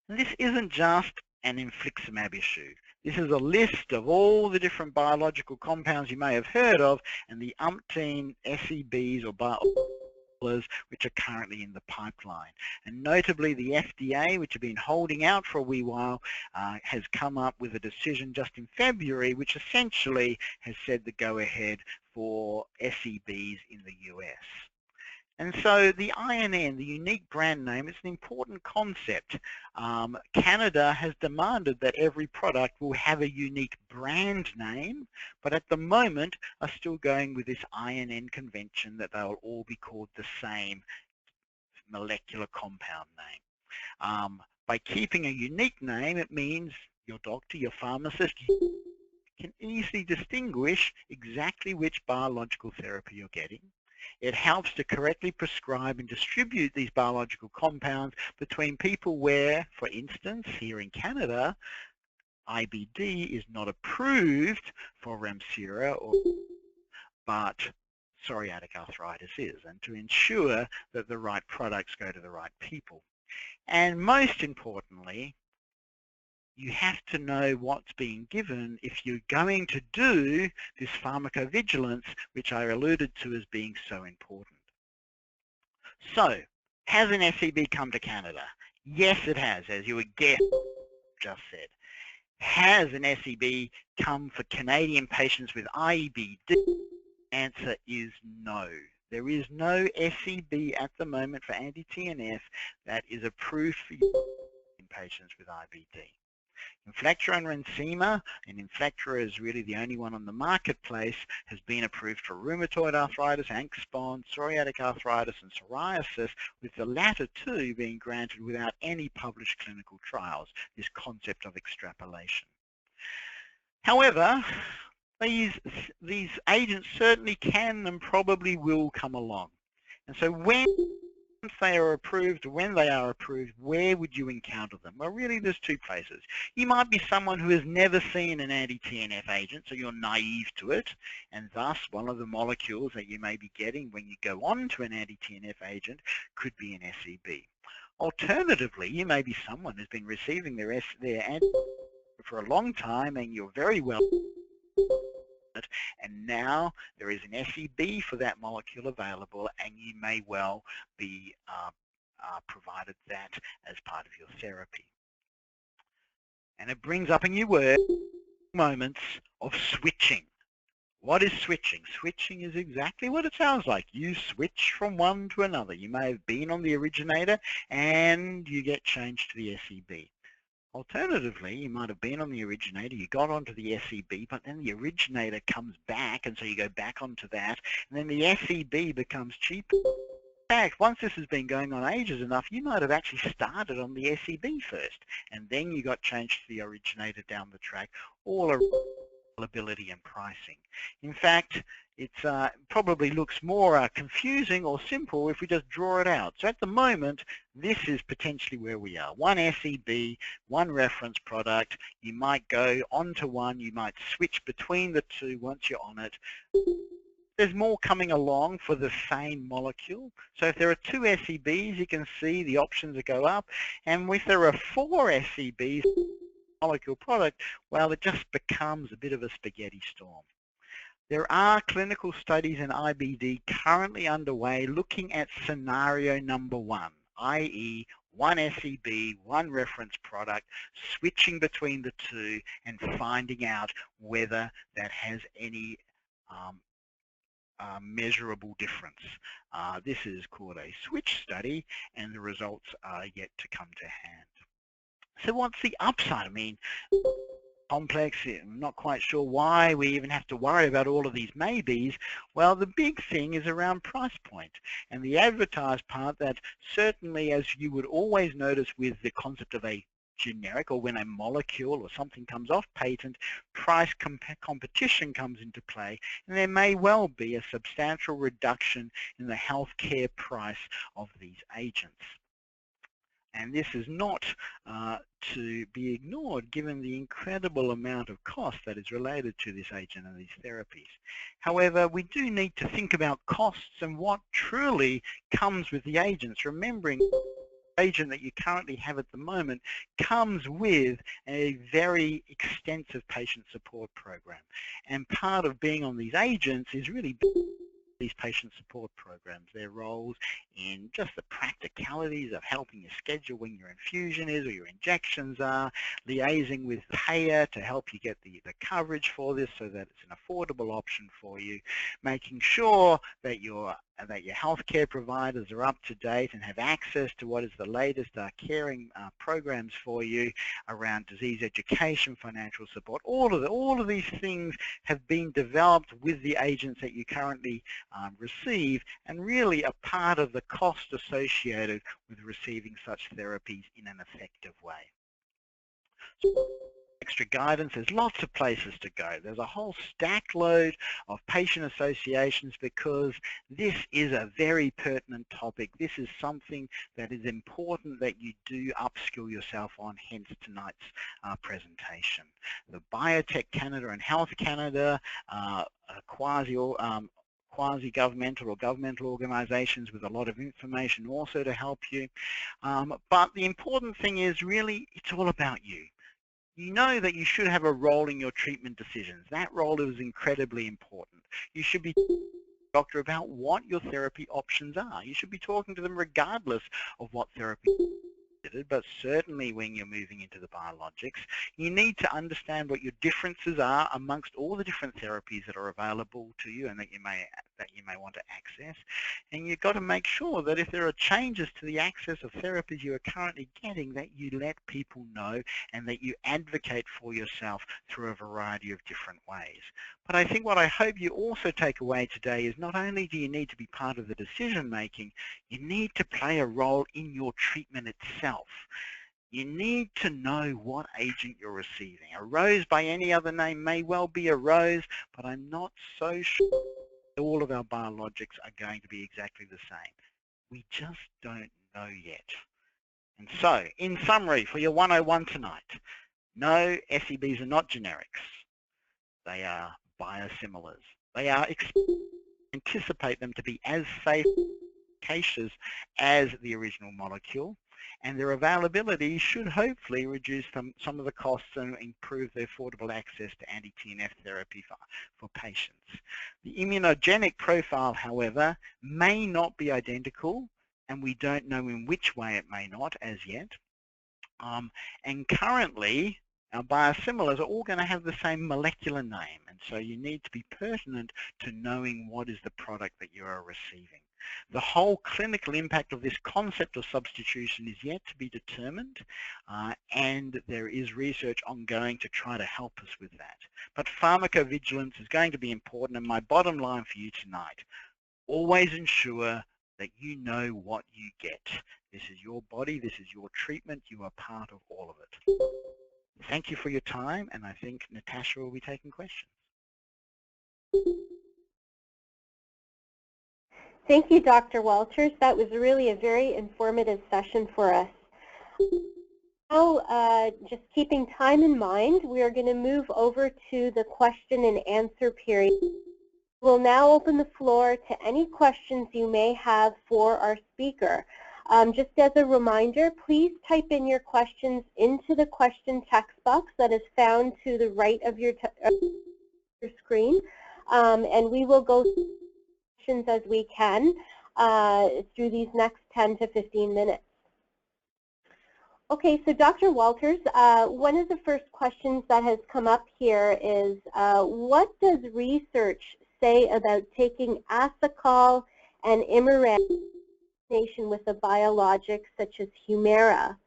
And this isn't just an infliximab issue. This is a list of all the different biological compounds you may have heard of and the umpteen SEBs or biosimilars which are currently in the pipeline. And notably the FDA, which have been holding out for a wee while, has come up with a decision just in February which essentially has said the go-ahead for SEBs in the US. And so the INN, the unique brand name, is an important concept. Canada has demanded that every product will have a unique brand name, but at the moment are still going with this INN convention that they will all be called the same molecular compound name. By keeping a unique name, it means your doctor, your pharmacist, can easily distinguish exactly which biological therapy you're getting. It helps to correctly prescribe and distribute these biological compounds between people where, for instance, here in Canada, IBD is not approved for Remsima, but psoriatic arthritis is, and to ensure that the right products go to the right people. And most importantly, you have to know what's being given if you're going to do this pharmacovigilance, which I alluded to as being so important. So, has an SEB come to Canada? Yes, it has, as you would guess. just said. Has an SEB come for Canadian patients with IBD? Answer is no. There is no SEB at the moment for anti-TNF that is approved for in patients with IBD. Inflectra and Rencema, and Inflectra is really the only one on the marketplace, has been approved for rheumatoid arthritis, Angst-Spohn, psoriatic arthritis, and psoriasis, with the latter two being granted without any published clinical trials, this concept of extrapolation. However, these agents certainly can and probably will come along. And so once they are approved, when they are approved, where would you encounter them? Well, really, there's two places. You might be someone who has never seen an anti-TNF agent, so you're naive to it, and thus one of the molecules that you may be getting when you go on to an anti-TNF agent could be an SEB. Alternatively, you may be someone who's been receiving their anti for a long time, and you're very well, and now there is an SEB for that molecule available, and you may well be provided that as part of your therapy. And it brings up a new word, moments of switching. What is switching? Switching is exactly what it sounds like. You switch from one to another. You may have been on the originator and you get changed to the SEB. Alternatively, you might have been on the originator, you got onto the SEB, but then the originator comes back, and so you go back onto that, and then the SEB becomes cheaper. In fact, once this has been going on ages enough, you might have actually started on the SEB first, and then you got changed to the originator down the track, all availability and pricing. In fact, it probably looks more confusing or simple if we just draw it out. So at the moment, this is potentially where we are. One SEB, one reference product. You might go onto one. You might switch between the two once you're on it. There's more coming along for the same molecule. So if there are two SEBs, you can see the options that go up. And if there are 4 SEBs, molecule product, well, it just becomes a bit of a spaghetti storm. There are clinical studies in IBD currently underway looking at scenario number 1, i.e. one SEB, one reference product, switching between the two and finding out whether that has any measurable difference. This is called a switch study, and the results are yet to come to hand. So what's the upside? I mean, complex, I'm not quite sure why we even have to worry about all of these maybes. Well, the big thing is around price point, and the advertised part that certainly, as you would always notice with the concept of a generic, or when a molecule or something comes off patent, price competition comes into play, and there may well be a substantial reduction in the healthcare price of these agents. And this is not to be ignored given the incredible amount of cost that is related to this agent and these therapies. However, we do need to think about costs and what truly comes with the agents, remembering the agent that you currently have at the moment comes with a very extensive patient support program. And part of being on these agents is really these patient support programs, their roles in just the practicalities of helping you schedule when your infusion is or your injections are, liaising with payer to help you get the coverage for this so that it's an affordable option for you, making sure that your healthcare providers are up to date and have access to what is the latest caring programs for you around disease education, financial support. All of these things have been developed with the agents that you currently receive, and really a part of the cost associated with receiving such therapies in an effective way. Extra guidance, there's lots of places to go. There's a whole stack load of patient associations because this is a very pertinent topic. This is something that is important that you do upskill yourself on, hence tonight's presentation. The Biotech Canada and Health Canada quasi-governmental or governmental organizations with a lot of information also to help you. But the important thing is really it's all about you. You know that you should have a role in your treatment decisions. That role is incredibly important. You should be talking to the doctor about what your therapy options are. You should be talking to them regardless of what therapy is. targeted, but certainly when you're moving into the biologics, you need to understand what your differences are amongst all the different therapies that are available to you and that you may want to access. And you've got to make sure that if there are changes to the access of therapies you are currently getting, that you let people know and that you advocate for yourself through a variety of different ways. But I think what I hope you also take away today is not only do you need to be part of the decision making, you need to play a role in your treatment itself. You need to know what agent you're receiving. A rose by any other name may well be a rose, but I'm not so sure all of our biologics are going to be exactly the same. We just don't know yet. And so, in summary, for your 101 tonight, no, SEBs are not generics. They are biosimilars. They are anticipate them to be as safe cases as the original molecule, and their availability should hopefully reduce some of the costs and improve the affordable access to anti-TNF therapy for patients. The immunogenic profile, however, may not be identical, and we don't know in which way it may not as yet. And currently, our biosimilars are all going to have the same molecular name, and so you need to be pertinent to knowing what is the product that you are receiving. The whole clinical impact of this concept of substitution is yet to be determined, and there is research ongoing to try to help us with that. But pharmacovigilance is going to be important, and my bottom line for you tonight, always ensure that you know what you get. This is your body, this is your treatment, you are part of all of it. Thank you for your time, and I think Natasha will be taking questions. Thank you, Dr. Walters. That was really a very informative session for us. Now, just keeping time in mind, we are going to move over to the question and answer period. We'll now open the floor to any questions you may have for our speaker. Just as a reminder, please type in your questions into the question text box that is found to the right of your screen, and we will go through questions as we can through these next 10 to 15 minutes. Okay, so Dr. Walters, one of the first questions that has come up here is, what does research say about taking Asacol and Imuran with a biologic such as Humira?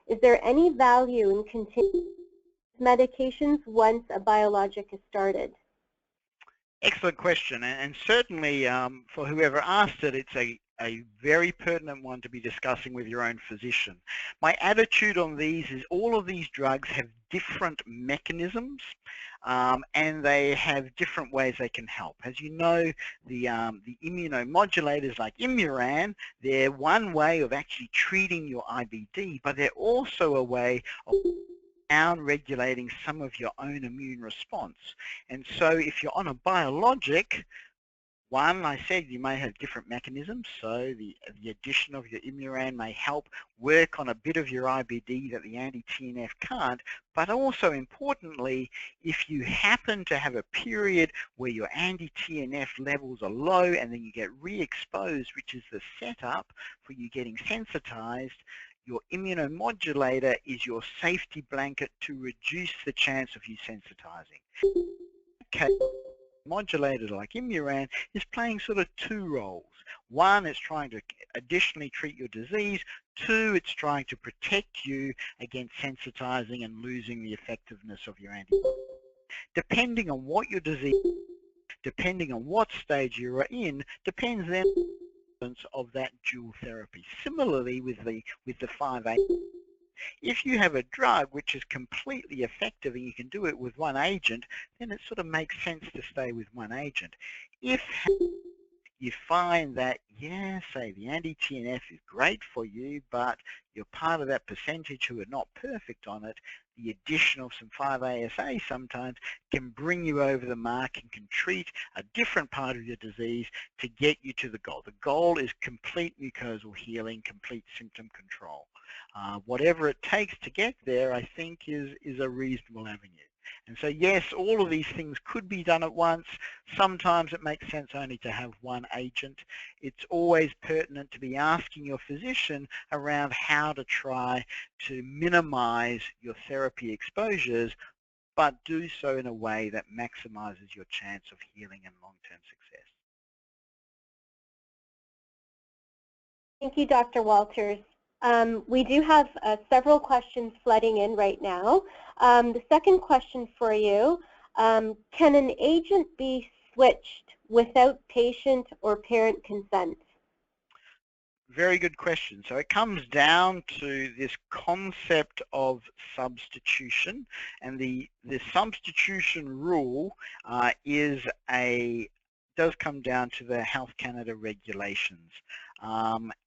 Is there any value in continuing medications once a biologic is started? Excellent question, and certainly for whoever asked it, it's a very pertinent one to be discussing with your own physician. My attitude on these is all of these drugs have different mechanisms, and they have different ways they can help. As you know, the immunomodulators like Imuran, they're one way of actually treating your IBD, but they're also a way of down-regulating some of your own immune response. And so if you're on a biologic, one, I said you may have different mechanisms, so the addition of your Imuran may help work on a bit of your IBD that the anti-TNF can't, but also importantly, if you happen to have a period where your anti-TNF levels are low and then you get re-exposed, which is the setup for you getting sensitized, your immunomodulator is your safety blanket to reduce the chance of you sensitizing. Okay. Modulator like Imuran is playing sort of two roles. One, it's trying to additionally treat your disease. Two, it's trying to protect you against sensitizing and losing the effectiveness of your antibody. Depending on what your disease, depending on what stage you are in, depends then on the importance of that dual therapy. Similarly with the 5A. If you have a drug which is completely effective and you can do it with one agent, then it sort of makes sense to stay with one agent. If you find that, yeah, say the anti-TNF is great for you, but you're part of that percentage who are not perfect on it, the addition of some 5-ASA sometimes can bring you over the mark and can treat a different part of your disease to get you to the goal. The goal is complete mucosal healing, complete symptom control. Whatever it takes to get there, I think, is a reasonable avenue. And so yes, all of these things could be done at once. Sometimes it makes sense only to have one agent. It's always pertinent to be asking your physician around how to try to minimize your therapy exposures, but do so in a way that maximizes your chance of healing and long-term success. Thank you, Dr. Walters. We do have several questions flooding in right now. The second question for you, can an agent be switched without patient or parent consent? Very good question. So it comes down to this concept of substitution, and the substitution rule does come down to the Health Canada regulations.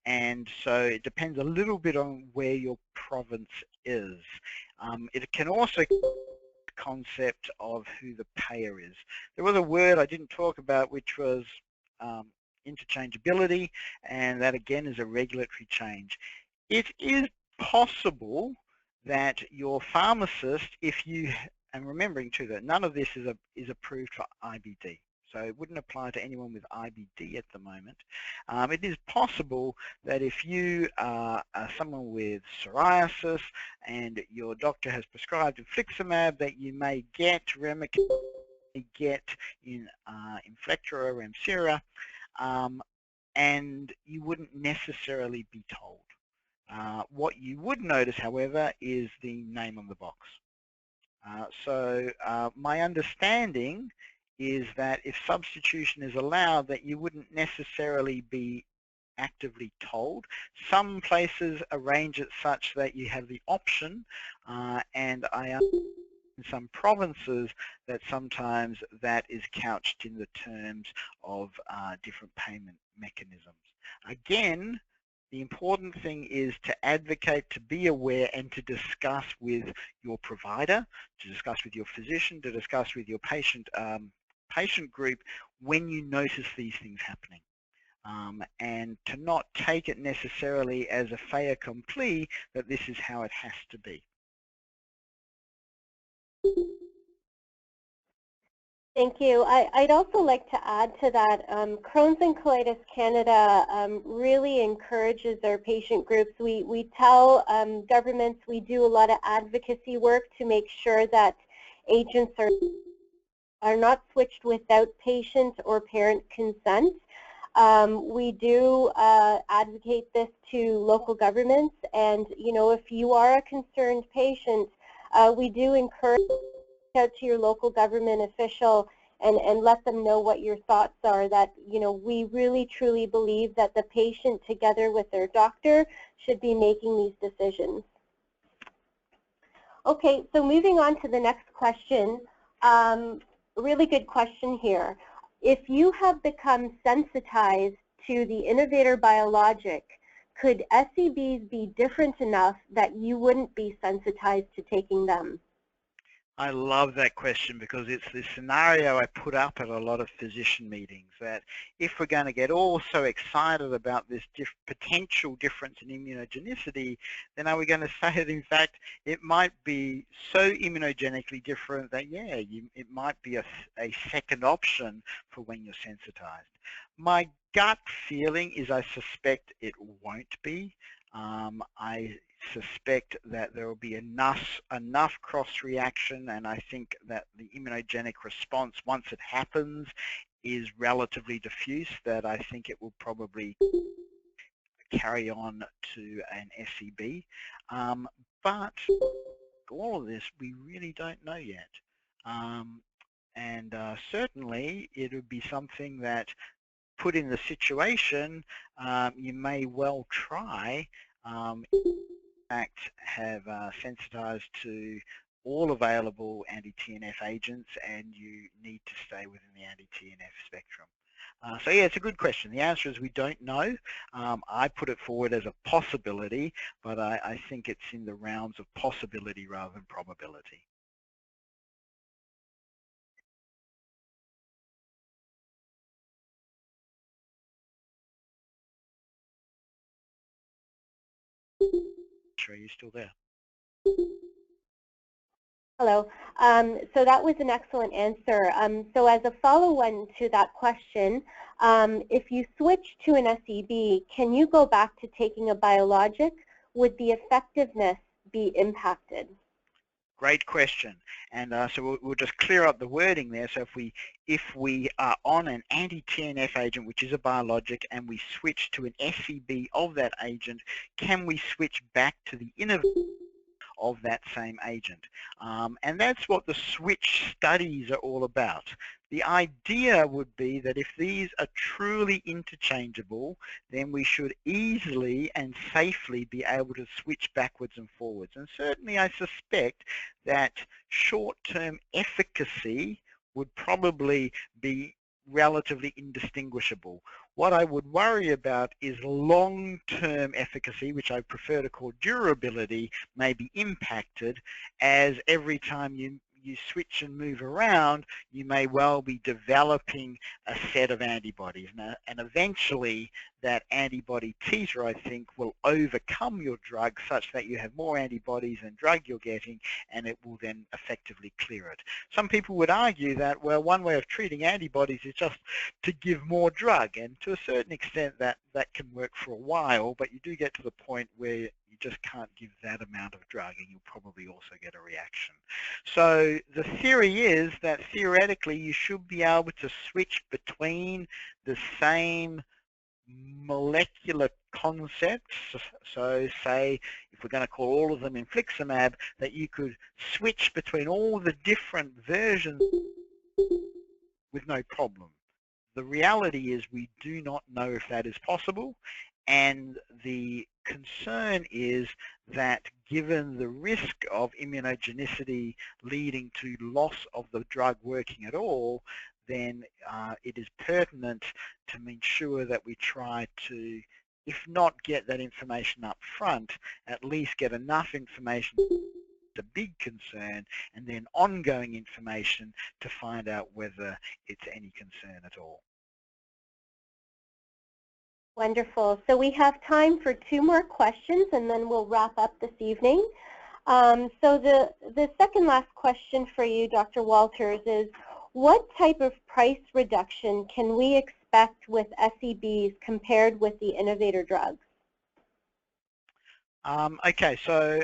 And so it depends a little bit on where your province is. It can also concept of who the payer is. There was a word I didn't talk about, which was interchangeability, and that again is a regulatory change. It is possible that your pharmacist, and remembering too that none of this is approved for IBD, so it wouldn't apply to anyone with IBD at the moment. It is possible that if you are someone with psoriasis and your doctor has prescribed infliximab, that you may get Remicade, get in Inflectra or Remsira, and you wouldn't necessarily be told. What you would notice, however, is the name on the box. So my understanding is that if substitution is allowed, that you wouldn't necessarily be actively told. Some places arrange it such that you have the option, and I understand in some provinces that sometimes that is couched in the terms of different payment mechanisms. Again, the important thing is to advocate, to be aware, and to discuss with your provider, to discuss with your physician, to discuss with your patient group when you notice these things happening. And to not take it necessarily as a fait accompli that this is how it has to be. Thank you. I'd also like to add to that, Crohn's and Colitis Canada really encourages their patient groups. We tell governments we do a lot of advocacy work to make sure that agents are not switched without patient or parent consent. We do advocate this to local governments, and if you are a concerned patient, we do encourage out to your local government official and let them know what your thoughts are, that we really truly believe that the patient together with their doctor should be making these decisions. Okay, so moving on to the next question. Really good question here. If you have become sensitized to the innovator biologic, could SEBs be different enough that you wouldn't be sensitized to taking them? I love that question, because it's the scenario I put up at a lot of physician meetings, that if we're going to get all so excited about this potential difference in immunogenicity, then are we going to say that in fact it might be so immunogenically different that it might be a second option for when you're sensitized. My gut feeling is I suspect it won't be. I suspect that there will be enough cross-reaction, and I think that the immunogenic response, once it happens, is relatively diffuse, that I think it will probably carry on to an SEB. But all of this, we really don't know yet. And certainly it would be something that, put in the situation, you may well try, have sensitized to all available anti-TNF agents, and you need to stay within the anti-TNF spectrum. So yeah, it's a good question. The answer is we don't know. I put it forward as a possibility, but I think it's in the realms of possibility rather than probability. Sure, you're still there. Hello. So that was an excellent answer. So as a follow-on to that question, if you switch to an SEB, can you go back to taking a biologic? Would the effectiveness be impacted? Great question. And so we'll just clear up the wording there. So if we are on an anti-TNF agent, which is a biologic, and we switch to an SEB of that agent, can we switch back to the innovator of that same agent? And that's what the switch studies are all about. The idea would be that if these are truly interchangeable, then we should easily and safely be able to switch backwards and forwards. And certainly I suspect that short-term efficacy would probably be relatively indistinguishable. What I would worry about is long-term efficacy, which I prefer to call durability, may be impacted, as every time you switch and move around, you may well be developing a set of antibodies. And eventually that antibody titer, I think, will overcome your drug such that you have more antibodies than drug you're getting, and it will then effectively clear it. Some people would argue that, well, one way of treating antibodies is just to give more drug, and to a certain extent that can work for a while, but you do get to the point where you just can't give that amount of drug, and you'll probably also get a reaction. So the theory is that theoretically you should be able to switch between the same molecular concepts. So say, if we're going to call all of them infliximab, that you could switch between all the different versions with no problem. The reality is we do not know if that is possible, and the concern is that given the risk of immunogenicity leading to loss of the drug working at all, then it is pertinent to ensure that we try to, if not get that information up front, at least get enough information a big concern, and then ongoing information to find out whether it's any concern at all. Wonderful. So we have time for 2 more questions, and then we'll wrap up this evening. So the second last question for you, Dr. Walters, is what type of price reduction can we expect with SEBs compared with the innovator drugs? Okay, so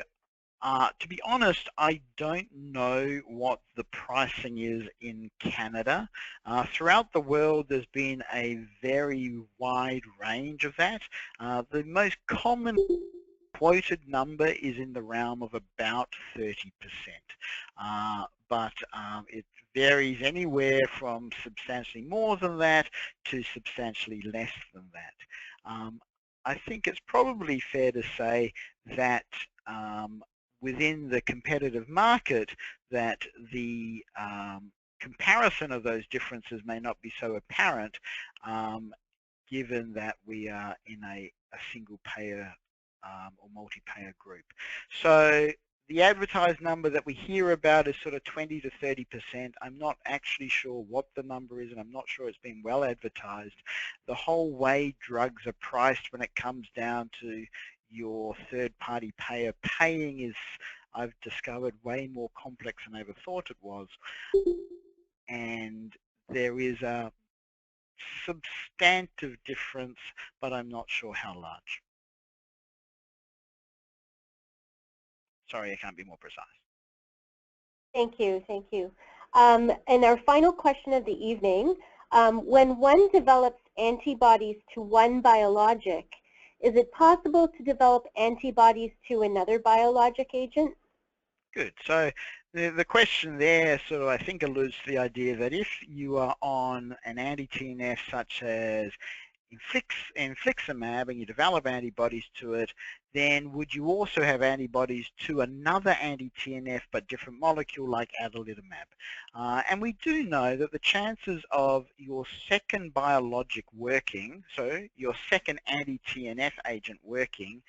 to be honest, I don't know what the pricing is in Canada. Throughout the world, there's been a very wide range of that. The most common quoted number is in the realm of about 30%, but it varies anywhere from substantially more than that to substantially less than that. I think it's probably fair to say that within the competitive market that the comparison of those differences may not be so apparent, given that we are in a single payer or multi-payer group. So the advertised number that we hear about is sort of 20 to 30%. I'm not actually sure what the number is, and I'm not sure it's been well advertised. The whole way drugs are priced when it comes down to your third-party payer paying is, I've discovered, way more complex than I ever thought it was. And there is a substantive difference, but I'm not sure how large. Sorry, I can't be more precise. Thank you, thank you. And our final question of the evening, when one develops antibodies to one biologic, is it possible to develop antibodies to another biologic agent? Good. So the question there sort of, I think, alludes to the idea that if you are on an anti-TNF such as infliximab and you develop antibodies to it, then would you also have antibodies to another anti-TNF but different molecule like adalimumab? And we do know that the chances of your second biologic working, so your second anti-TNF agent working,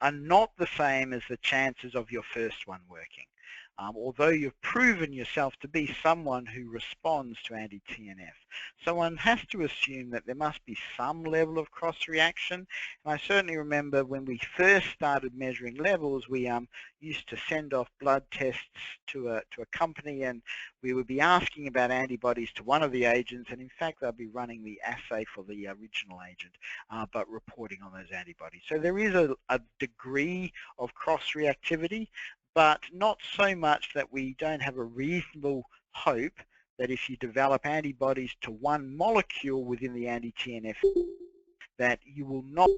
are not the same as the chances of your first one working. although you've proven yourself to be someone who responds to anti-TNF. So one has to assume that there must be some level of cross-reaction. And I certainly remember when we first started measuring levels, we used to send off blood tests to a company, and we would be asking about antibodies to one of the agents, and in fact they'll be running the assay for the original agent, but reporting on those antibodies. So there is a degree of cross-reactivity, but not so much that we don't have a reasonable hope that if you develop antibodies to one molecule within the anti-TNF, that you will not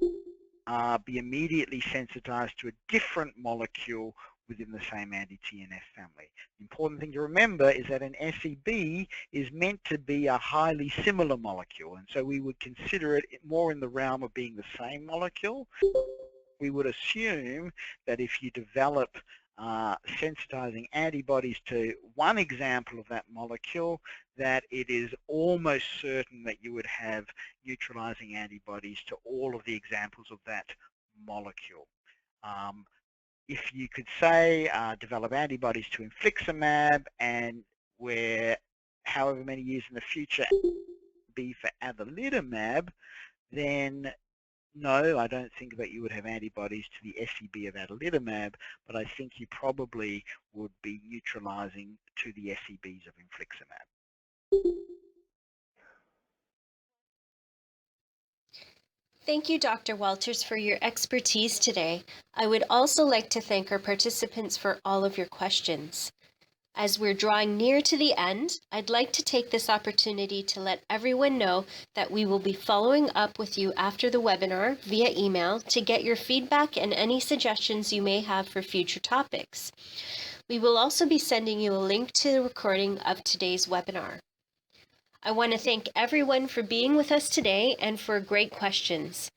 be immediately sensitized to a different molecule within the same anti-TNF family. The important thing to remember is that an SEB is meant to be a highly similar molecule, and so we would consider it more in the realm of being the same molecule. We would assume that if you develop sensitizing antibodies to one example of that molecule, that it is almost certain that you would have neutralizing antibodies to all of the examples of that molecule. If you could say develop antibodies to infliximab, and where however many years in the future be for adalimumab, then no, I don't think that you would have antibodies to the SEB of adalimumab, but I think you probably would be neutralizing to the SEBs of infliximab. Thank you, Dr. Walters, for your expertise today. I would also like to thank our participants for all of your questions. As we're drawing near to the end, I'd like to take this opportunity to let everyone know that we will be following up with you after the webinar via email to get your feedback and any suggestions you may have for future topics. We will also be sending you a link to the recording of today's webinar. I want to thank everyone for being with us today and for great questions.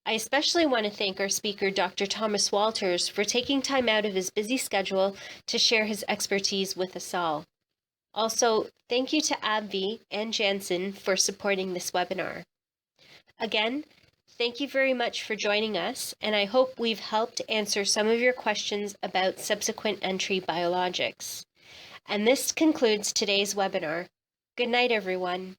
I especially want to thank our speaker, Dr. Thomas Walters, for taking time out of his busy schedule to share his expertise with us all. Also, thank you to AbbVie and Janssen for supporting this webinar. Again, thank you very much for joining us, and I hope we've helped answer some of your questions about subsequent entry biologics. And this concludes today's webinar. Good night, everyone.